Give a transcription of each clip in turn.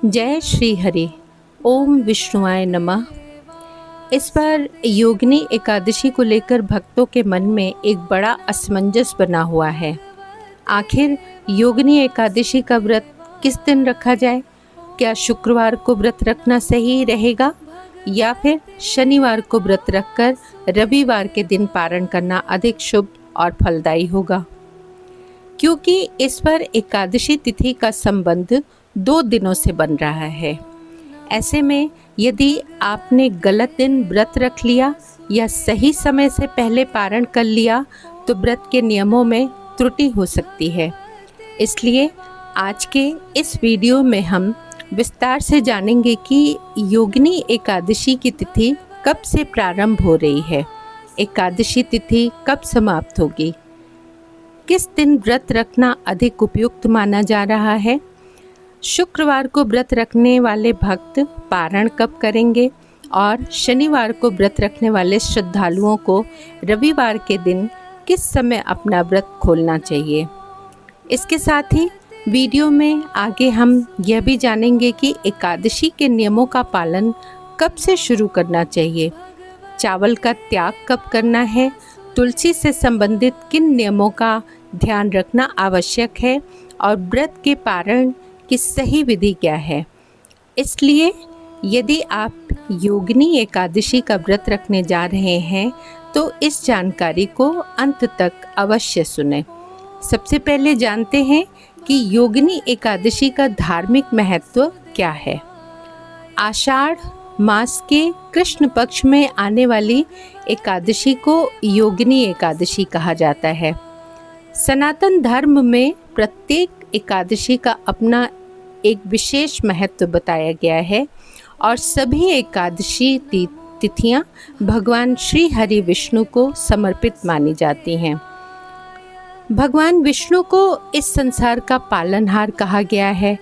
जय श्री हरि। ओम विष्णुआय नमः। इस बार योगिनी एकादशी को लेकर भक्तों के मन में एक बड़ा असमंजस बना हुआ है। आखिर योगिनी एकादशी का व्रत किस दिन रखा जाए? क्या शुक्रवार को व्रत रखना सही रहेगा या फिर शनिवार को व्रत रखकर रविवार के दिन पारण करना अधिक शुभ और फलदायी होगा? क्योंकि इस बार एकादशी तिथि का संबंध 2 दिनों से बन रहा है। ऐसे में यदि आपने गलत दिन व्रत रख लिया या सही समय से पहले पारण कर लिया तो व्रत के नियमों में त्रुटि हो सकती है। इसलिए आज के इस वीडियो में हम विस्तार से जानेंगे कि योगिनी एकादशी की तिथि कब से प्रारंभ हो रही है, एकादशी तिथि कब समाप्त होगी, किस दिन व्रत रखना अधिक उपयुक्त माना जा रहा है, शुक्रवार को व्रत रखने वाले भक्त पारण कब करेंगे और शनिवार को व्रत रखने वाले श्रद्धालुओं को रविवार के दिन किस समय अपना व्रत खोलना चाहिए। इसके साथ ही वीडियो में आगे हम यह भी जानेंगे कि एकादशी के नियमों का पालन कब से शुरू करना चाहिए, चावल का त्याग कब करना है, तुलसी से संबंधित किन नियमों का ध्यान रखना आवश्यक है और व्रत के पारण की सही विधि क्या है। इसलिए यदि आप योगिनी एकादशी का व्रत रखने जा रहे हैं तो इस जानकारी को अंत तक अवश्य सुनें। सबसे पहले जानते हैं कि योगिनी एकादशी का धार्मिक महत्व क्या है। आषाढ़ मास के कृष्ण पक्ष में आने वाली एकादशी को योगिनी एकादशी कहा जाता है। सनातन धर्म में प्रत्येक एकादशी का अपना एक विशेष महत्व बताया गया है और सभी एकादशी तिथियां भगवान श्री हरि विष्णु को समर्पित मानी जाती हैं। भगवान विष्णु को इस संसार का पालनहार कहा गया है।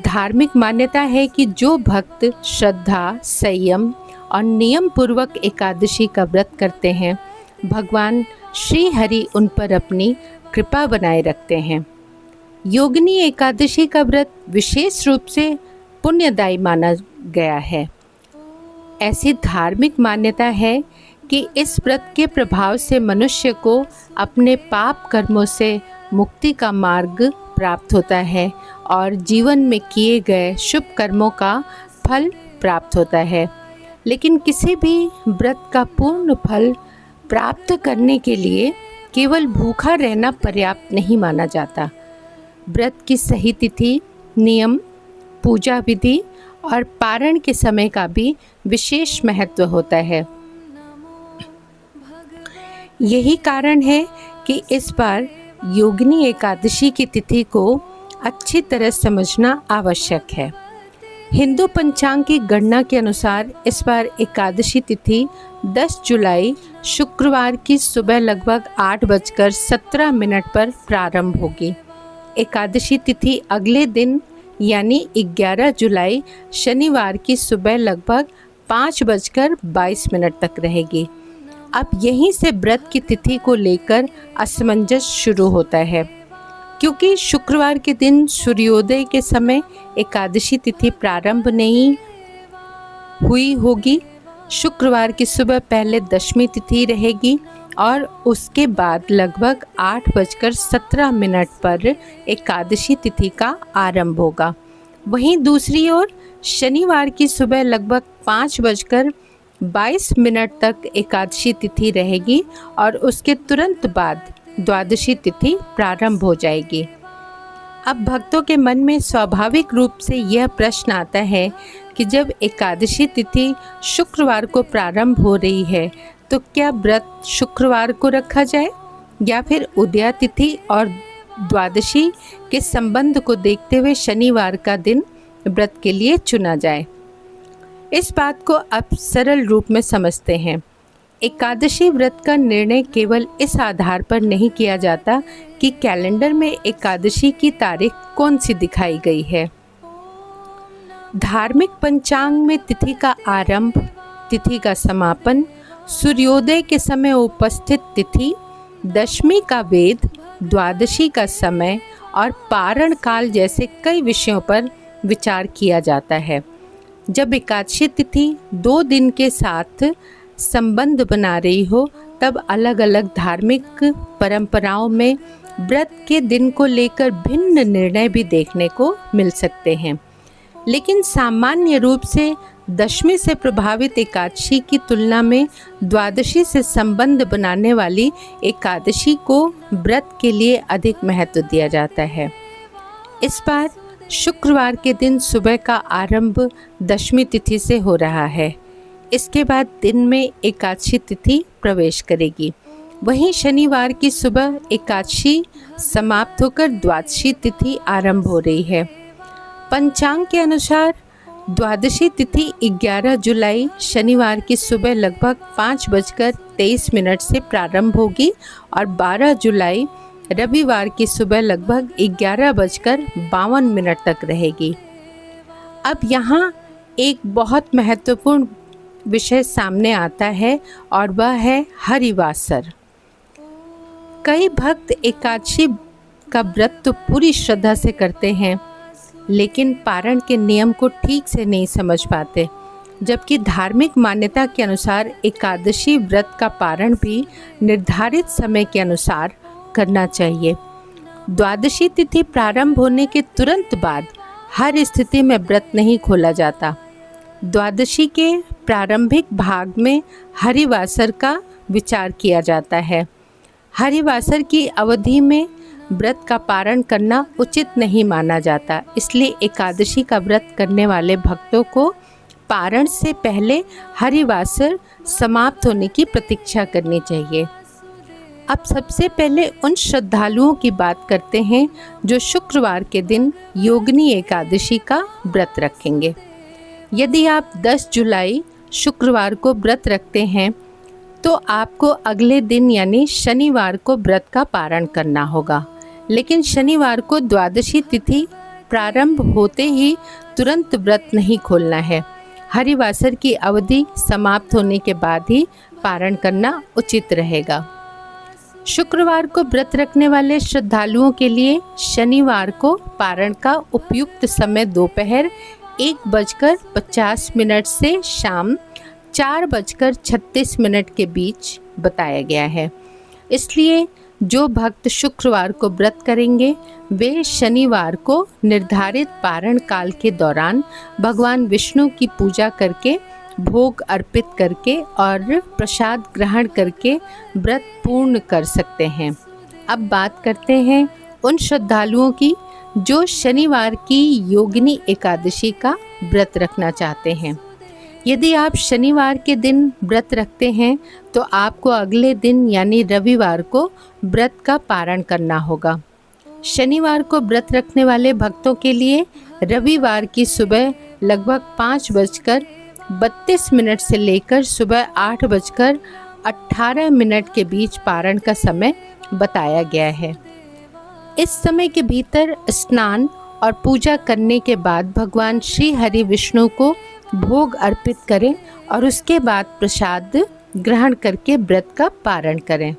धार्मिक मान्यता है कि जो भक्त श्रद्धा, संयम और नियम पूर्वक एकादशी का व्रत करते हैं, भगवान श्री हरि उन पर अपनी कृपा बनाए रखते हैं। योगिनी एकादशी का व्रत विशेष रूप से पुण्यदायी माना गया है। ऐसी धार्मिक मान्यता है कि इस व्रत के प्रभाव से मनुष्य को अपने पाप कर्मों से मुक्ति का मार्ग प्राप्त होता है और जीवन में किए गए शुभ कर्मों का फल प्राप्त होता है। लेकिन किसी भी व्रत का पूर्ण फल प्राप्त करने के लिए केवल भूखा रहना पर्याप्त नहीं माना जाता। व्रत की सही तिथि, नियम, पूजा विधि और पारण के समय का भी विशेष महत्व होता है। यही कारण है कि इस बार योगिनी एकादशी की तिथि को अच्छी तरह समझना आवश्यक है। हिंदू पंचांग की गणना के अनुसार इस बार एकादशी तिथि 10 जुलाई शुक्रवार की सुबह लगभग 8:17 पर प्रारंभ होगी। एकादशी तिथि अगले दिन यानी 11 जुलाई शनिवार की सुबह लगभग 5:22 तक रहेगी। अब यहीं से व्रत की तिथि को लेकर असमंजस शुरू होता है, क्योंकि शुक्रवार के दिन सूर्योदय के समय एकादशी तिथि प्रारंभ नहीं हुई होगी। शुक्रवार की सुबह पहले दशमी तिथि रहेगी और उसके बाद लगभग 8:17 पर एकादशी तिथि का आरंभ होगा। वहीं दूसरी ओर शनिवार की सुबह लगभग 5:22 तक एकादशी तिथि रहेगी और उसके तुरंत बाद द्वादशी तिथि प्रारंभ हो जाएगी। अब भक्तों के मन में स्वाभाविक रूप से यह प्रश्न आता है कि जब एकादशी तिथि शुक्रवार को प्रारंभ हो रही है तो क्या व्रत शुक्रवार को रखा जाए या फिर उदया तिथि और द्वादशी के संबंध को देखते हुए शनिवार का दिन व्रत के लिए चुना जाए। इस बात को अब सरल रूप में समझते हैं। एकादशी व्रत का निर्णय केवल इस आधार पर नहीं किया जाता कि कैलेंडर में एकादशी की तारीख कौन सी दिखाई गई है। धार्मिक पंचांग में तिथि का आरंभ, तिथि का समापन, सूर्योदय के समय उपस्थित तिथि, दशमी का वेद, द्वादशी का समय और पारण काल जैसे कई विषयों पर विचार किया जाता है। जब एकादशी तिथि 2 दिन के साथ संबंध बना रही हो, तब अलग अलग धार्मिक परंपराओं में व्रत के दिन को लेकर भिन्न निर्णय भी देखने को मिल सकते हैं। लेकिन सामान्य रूप से दशमी से प्रभावित एकादशी की तुलना में द्वादशी से संबंध बनाने वाली एकादशी को व्रत के लिए अधिक महत्व दिया जाता है। इस बार शुक्रवार के दिन सुबह का आरंभ दशमी तिथि से हो रहा है। इसके बाद दिन में एकादशी तिथि प्रवेश करेगी। वहीं शनिवार की सुबह एकादशी समाप्त होकर द्वादशी तिथि आरंभ हो रही है। पंचांग के अनुसार द्वादशी तिथि 11 जुलाई शनिवार की सुबह लगभग 5:23 से प्रारंभ होगी और 12 जुलाई रविवार की सुबह लगभग 11:52 तक रहेगी। अब यहाँ एक बहुत महत्वपूर्ण विषय सामने आता है और वह है हरिवासर। कई भक्त एकादशी का व्रत तो पूरी श्रद्धा से करते हैं, लेकिन पारण के नियम को ठीक से नहीं समझ पाते, जबकि धार्मिक मान्यता के अनुसार एकादशी व्रत का पारण भी निर्धारित समय के अनुसार करना चाहिए। द्वादशी तिथि प्रारंभ होने के तुरंत बाद हर स्थिति में व्रत नहीं खोला जाता। द्वादशी के प्रारंभिक भाग में हरिवासर का विचार किया जाता है। हरिवासर की अवधि में व्रत का पारण करना उचित नहीं माना जाता, इसलिए एकादशी का व्रत करने वाले भक्तों को पारण से पहले हरिवासर समाप्त होने की प्रतीक्षा करनी चाहिए। अब सबसे पहले उन श्रद्धालुओं की बात करते हैं जो शुक्रवार के दिन योगिनी एकादशी का व्रत रखेंगे। यदि आप 10 जुलाई शुक्रवार को व्रत रखते हैं तो आपको अगले दिन यानी शनिवार को व्रत का पारण करना होगा, लेकिन शनिवार को द्वादशी तिथि प्रारंभ होते ही तुरंत व्रत नहीं खोलना है। हरिवासर की अवधि समाप्त होने के बाद ही पारण करना उचित रहेगा। शुक्रवार को व्रत रखने वाले श्रद्धालुओं के लिए शनिवार को पारण का उपयुक्त समय दोपहर 1:50 से शाम 4:36 के बीच बताया गया है। इसलिए जो भक्त शुक्रवार को व्रत करेंगे वे शनिवार को निर्धारित पारण काल के दौरान भगवान विष्णु की पूजा करके, भोग अर्पित करके और प्रसाद ग्रहण करके व्रत पूर्ण कर सकते हैं। अब बात करते हैं उन श्रद्धालुओं की जो शनिवार की योगिनी एकादशी का व्रत रखना चाहते हैं। यदि आप शनिवार के दिन व्रत रखते हैं तो आपको अगले दिन यानी रविवार को व्रत का पारण करना होगा। शनिवार को व्रत रखने वाले भक्तों के लिए रविवार की सुबह लगभग 5:32 से लेकर सुबह 8:18 के बीच पारण का समय बताया गया है। इस समय के भीतर स्नान और पूजा करने के बाद भगवान श्री हरि विष्णु को भोग अर्पित करें और उसके बाद प्रसाद ग्रहण करके व्रत का पारण करें।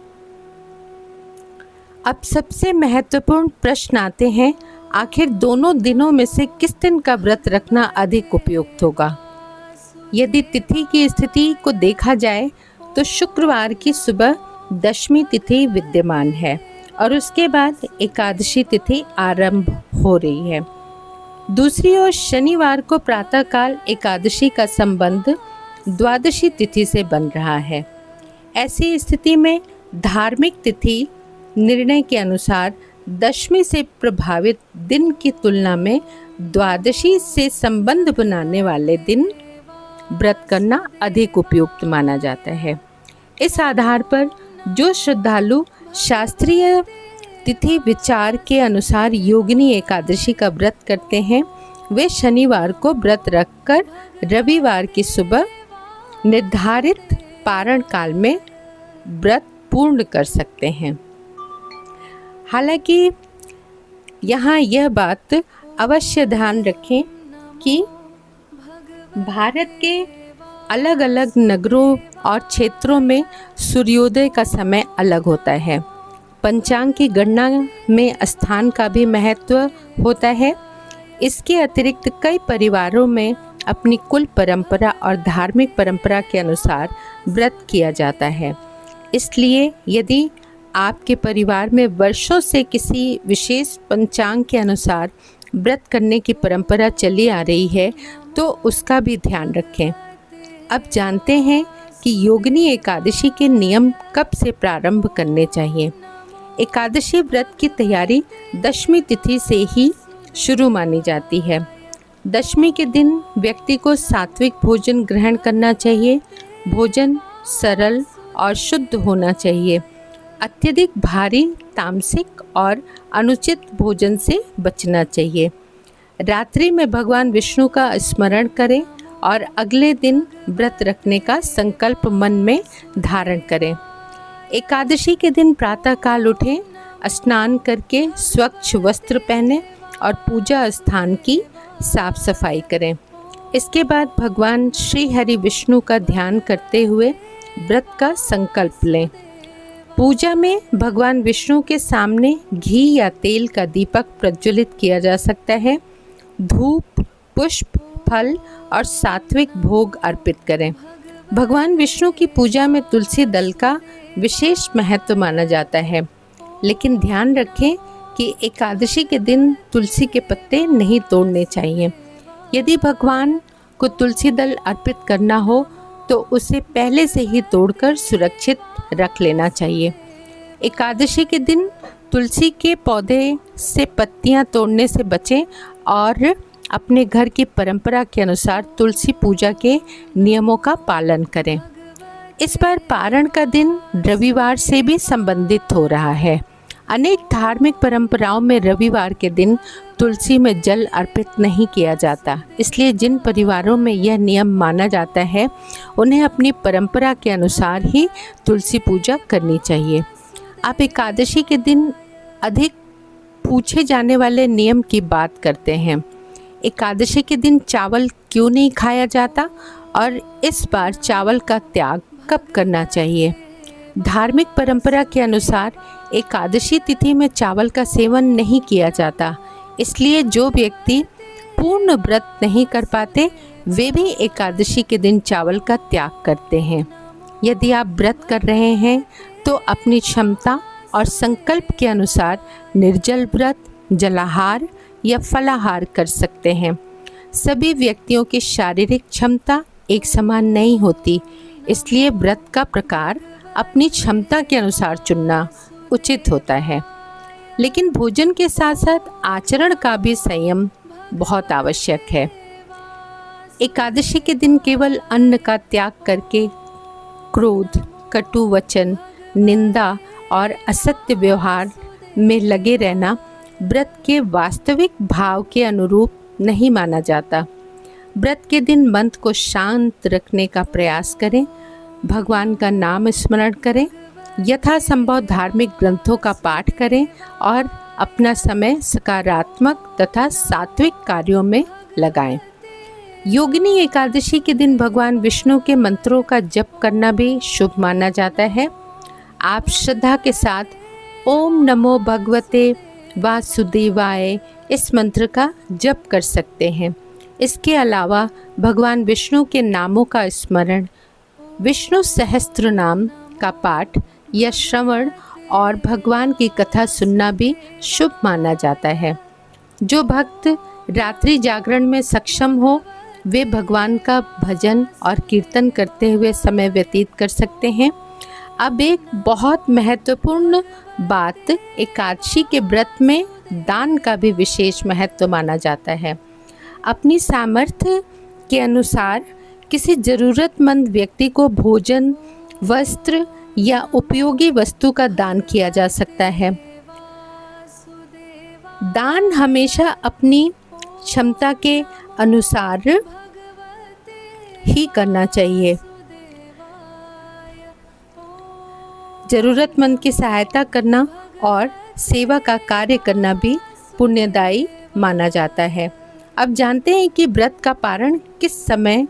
अब सबसे महत्वपूर्ण प्रश्न आते हैं, आखिर दोनों दिनों में से किस दिन का व्रत रखना अधिक उपयुक्त होगा? यदि तिथि की स्थिति को देखा जाए तो शुक्रवार की सुबह दशमी तिथि विद्यमान है और उसके बाद एकादशी तिथि आरंभ हो रही है। दूसरी ओर शनिवार को प्रातःकाल एकादशी का संबंध द्वादशी तिथि से बन रहा है। ऐसी स्थिति में धार्मिक तिथि निर्णय के अनुसार दशमी से प्रभावित दिन की तुलना में द्वादशी से संबंध बनाने वाले दिन व्रत करना अधिक उपयुक्त माना जाता है। इस आधार पर जो श्रद्धालु शास्त्रीय तिथि विचार के अनुसार योगिनी एकादशी का व्रत करते हैं वे शनिवार को व्रत रखकर रविवार की सुबह निर्धारित पारण काल में व्रत पूर्ण कर सकते हैं। हालांकि यहाँ यह बात अवश्य ध्यान रखें कि भारत के अलग अलग नगरों और क्षेत्रों में सूर्योदय का समय अलग होता है। पंचांग की गणना में स्थान का भी महत्व होता है। इसके अतिरिक्त कई परिवारों में अपनी कुल परंपरा और धार्मिक परंपरा के अनुसार व्रत किया जाता है। इसलिए यदि आपके परिवार में वर्षों से किसी विशेष पंचांग के अनुसार व्रत करने की परंपरा चली आ रही है तो उसका भी ध्यान रखें। अब जानते हैं कि योगिनी एकादशी के नियम कब से प्रारंभ करने चाहिए। एकादशी व्रत की तैयारी दशमी तिथि से ही शुरू मानी जाती है। दशमी के दिन व्यक्ति को सात्विक भोजन ग्रहण करना चाहिए। भोजन सरल और शुद्ध होना चाहिए। अत्यधिक भारी तामसिक और अनुचित भोजन से बचना चाहिए। रात्रि में भगवान विष्णु का स्मरण करें और अगले दिन व्रत रखने का संकल्प मन में धारण करें। एकादशी के दिन प्रातःकाल उठें, स्नान करके स्वच्छ वस्त्र पहनें और पूजा स्थान की साफ सफाई करें। इसके बाद भगवान श्री हरि विष्णु का ध्यान करते हुए व्रत का संकल्प लें। पूजा में भगवान विष्णु के सामने घी या तेल का दीपक प्रज्वलित किया जा सकता है। धूप, पुष्प, फल और सात्विक भोग अर्पित करें। भगवान विष्णु की पूजा में तुलसी दल का विशेष महत्व माना जाता है, लेकिन ध्यान रखें कि एकादशी के दिन तुलसी के पत्ते नहीं तोड़ने चाहिए। यदि भगवान को तुलसी दल अर्पित करना हो तो उसे पहले से ही तोड़कर सुरक्षित रख लेना चाहिए। एकादशी के दिन तुलसी के पौधे से पत्तियां तोड़ने से बचें और अपने घर की परंपरा के अनुसार तुलसी पूजा के नियमों का पालन करें। इस बार पारण का दिन रविवार से भी संबंधित हो रहा है। अनेक धार्मिक परंपराओं में रविवार के दिन तुलसी में जल अर्पित नहीं किया जाता, इसलिए जिन परिवारों में यह नियम माना जाता है उन्हें अपनी परंपरा के अनुसार ही तुलसी पूजा करनी चाहिए। आप एकादशी के दिन अधिक पूछे जाने वाले नियम की बात करते हैं। एकादशी के दिन चावल क्यों नहीं खाया जाता और इस बार चावल का त्याग कब करना चाहिए? धार्मिक परंपरा के अनुसार एकादशी तिथि में चावल का सेवन नहीं किया जाता, इसलिए जो व्यक्ति पूर्ण व्रत नहीं कर पाते वे भी एकादशी के दिन चावल का त्याग करते हैं। यदि आप व्रत कर रहे हैं तो अपनी क्षमता और संकल्प के अनुसार निर्जल व्रत, जलाहार या फलाहार कर सकते हैं। सभी व्यक्तियों की शारीरिक क्षमता एक समान नहीं होती, इसलिए व्रत का प्रकार अपनी क्षमता के अनुसार चुनना उचित होता है। लेकिन भोजन के साथ साथ आचरण का भी संयम बहुत आवश्यक है। एकादशी के दिन केवल अन्न का त्याग करके क्रोध, कटु वचन, निंदा और असत्य व्यवहार में लगे रहना व्रत के वास्तविक भाव के अनुरूप नहीं माना जाता। व्रत के दिन मन को शांत रखने का प्रयास करें, भगवान का नाम स्मरण करें, यथासंभव धार्मिक ग्रंथों का पाठ करें और अपना समय सकारात्मक तथा सात्विक कार्यों में लगाएं। योगिनी एकादशी के दिन भगवान विष्णु के मंत्रों का जप करना भी शुभ माना जाता है। आप श्रद्धा के साथ ओम नमो भगवते वासुदेवाय इस मंत्र का जप कर सकते हैं। इसके अलावा भगवान विष्णु के नामों का स्मरण, विष्णु सहस्त्र नाम का पाठ या श्रवण और भगवान की कथा सुनना भी शुभ माना जाता है। जो भक्त रात्रि जागरण में सक्षम हो वे भगवान का भजन और कीर्तन करते हुए समय व्यतीत कर सकते हैं। अब एक बहुत महत्वपूर्ण बात, एकादशी के व्रत में दान का भी विशेष महत्व माना जाता है। अपनी सामर्थ्य के अनुसार किसी ज़रूरतमंद व्यक्ति को भोजन, वस्त्र या उपयोगी वस्तु का दान किया जा सकता है। दान हमेशा अपनी क्षमता के अनुसार ही करना चाहिए। ज़रूरतमंद की सहायता करना और सेवा का कार्य करना भी पुण्यदायी माना जाता है। अब जानते हैं कि व्रत का पारण किस समय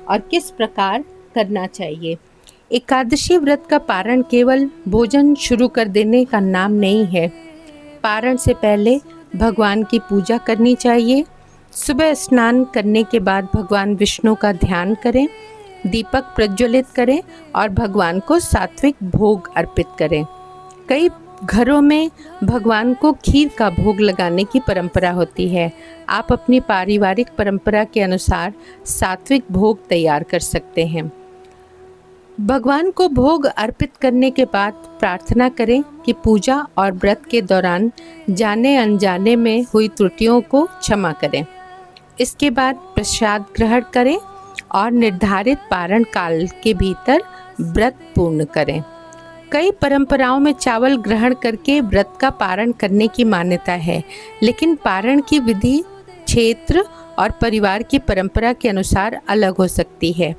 और किस प्रकार करना चाहिए। एकादशी व्रत का पारण केवल भोजन शुरू कर देने का नाम नहीं है। पारण से पहले भगवान की पूजा करनी चाहिए। सुबह स्नान करने के बाद भगवान विष्णु का ध्यान करें, दीपक प्रज्वलित करें और भगवान को सात्विक भोग अर्पित करें। कई घरों में भगवान को खीर का भोग लगाने की परंपरा होती है। आप अपनी पारिवारिक परंपरा के अनुसार सात्विक भोग तैयार कर सकते हैं। भगवान को भोग अर्पित करने के बाद प्रार्थना करें कि पूजा और व्रत के दौरान जाने अनजाने में हुई त्रुटियों को क्षमा करें। इसके बाद प्रसाद ग्रहण करें और निर्धारित पारण काल के भीतर व्रत पूर्ण करें। कई परंपराओं में चावल ग्रहण करके व्रत का पारण करने की मान्यता है, लेकिन पारण की विधि क्षेत्र और परिवार की परंपरा के अनुसार अलग हो सकती है।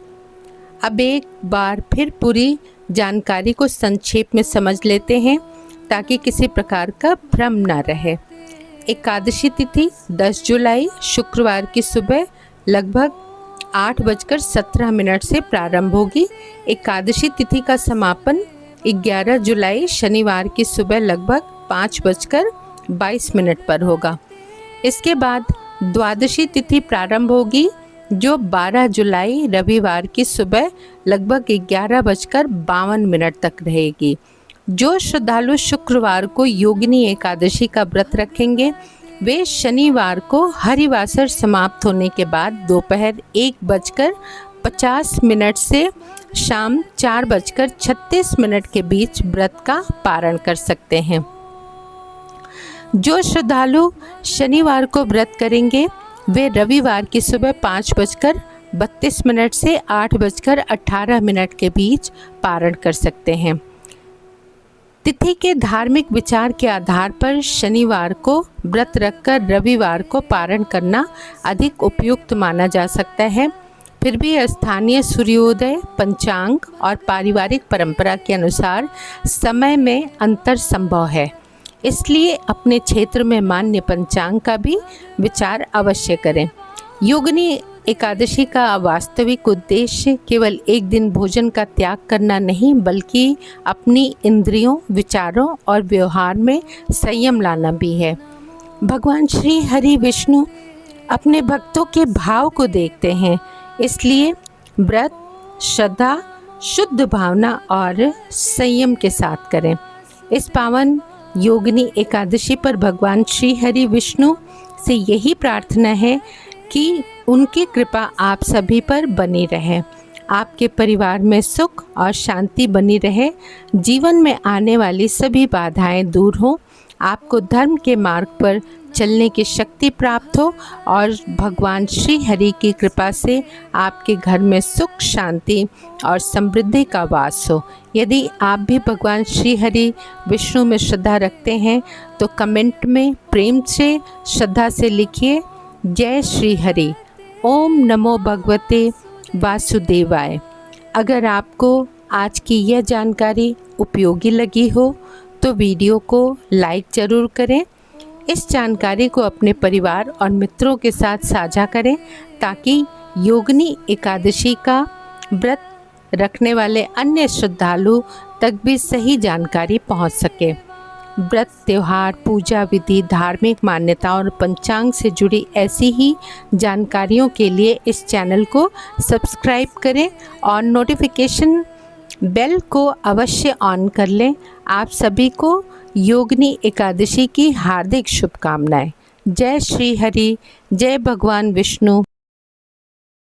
अब एक बार फिर पूरी जानकारी को संक्षेप में समझ लेते हैं ताकि किसी प्रकार का भ्रम न रहे। एकादशी तिथि 10 जुलाई शुक्रवार की सुबह लगभग 8:17 से प्रारंभ होगी। एकादशी तिथि का समापन 11 जुलाई शनिवार की सुबह लगभग 5:22 पर होगा। इसके बाद द्वादशी तिथि प्रारंभ होगी जो 12 जुलाई रविवार की सुबह लगभग 11:52 तक रहेगी। जो श्रद्धालु शुक्रवार को योगिनी एकादशी का व्रत रखेंगे वे शनिवार को हरिवासर समाप्त होने के बाद दोपहर 1:50 से शाम 4:36 के बीच व्रत का पारण कर सकते हैं। जो श्रद्धालु शनिवार को व्रत करेंगे वे रविवार की सुबह 5:32 से 8:18 के बीच पारण कर सकते हैं। तिथि के धार्मिक विचार के आधार पर शनिवार को व्रत रखकर रविवार को पारण करना अधिक उपयुक्त माना जा सकता है। फिर भी स्थानीय सूर्योदय, पंचांग और पारिवारिक परंपरा के अनुसार समय में अंतर संभव है, इसलिए अपने क्षेत्र में मान्य पंचांग का भी विचार अवश्य करें। योगिनी एकादशी का वास्तविक उद्देश्य केवल एक दिन भोजन का त्याग करना नहीं, बल्कि अपनी इंद्रियों, विचारों और व्यवहार में संयम लाना भी है। भगवान श्री हरि विष्णु अपने भक्तों के भाव को देखते हैं, इसलिए व्रत श्रद्धा, शुद्ध भावना और संयम के साथ करें। इस पावन योगिनी एकादशी पर भगवान श्री हरि विष्णु से यही प्रार्थना है कि उनकी कृपा आप सभी पर बनी रहे, आपके परिवार में सुख और शांति बनी रहे, जीवन में आने वाली सभी बाधाएं दूर हों, आपको धर्म के मार्ग पर चलने की शक्ति प्राप्त हो और भगवान श्री हरि की कृपा से आपके घर में सुख, शांति और समृद्धि का वास हो। यदि आप भी भगवान श्री हरि विष्णु में श्रद्धा रखते हैं तो कमेंट में प्रेम से, श्रद्धा से लिखिए जय श्री हरि, ओम नमो भगवते वासुदेवाय। अगर आपको आज की यह जानकारी उपयोगी लगी हो तो वीडियो को लाइक ज़रूर करें। इस जानकारी को अपने परिवार और मित्रों के साथ साझा करें ताकि योगिनी एकादशी का व्रत रखने वाले अन्य श्रद्धालु तक भी सही जानकारी पहुंच सके। व्रत, त्यौहार, पूजा विधि, धार्मिक मान्यताओं और पंचांग से जुड़ी ऐसी ही जानकारियों के लिए इस चैनल को सब्सक्राइब करें और नोटिफिकेशन बेल को अवश्य ऑन कर लें। आप सभी को योगिनी एकादशी की हार्दिक शुभकामनाएं। जय श्री हरि, जय भगवान विष्णु।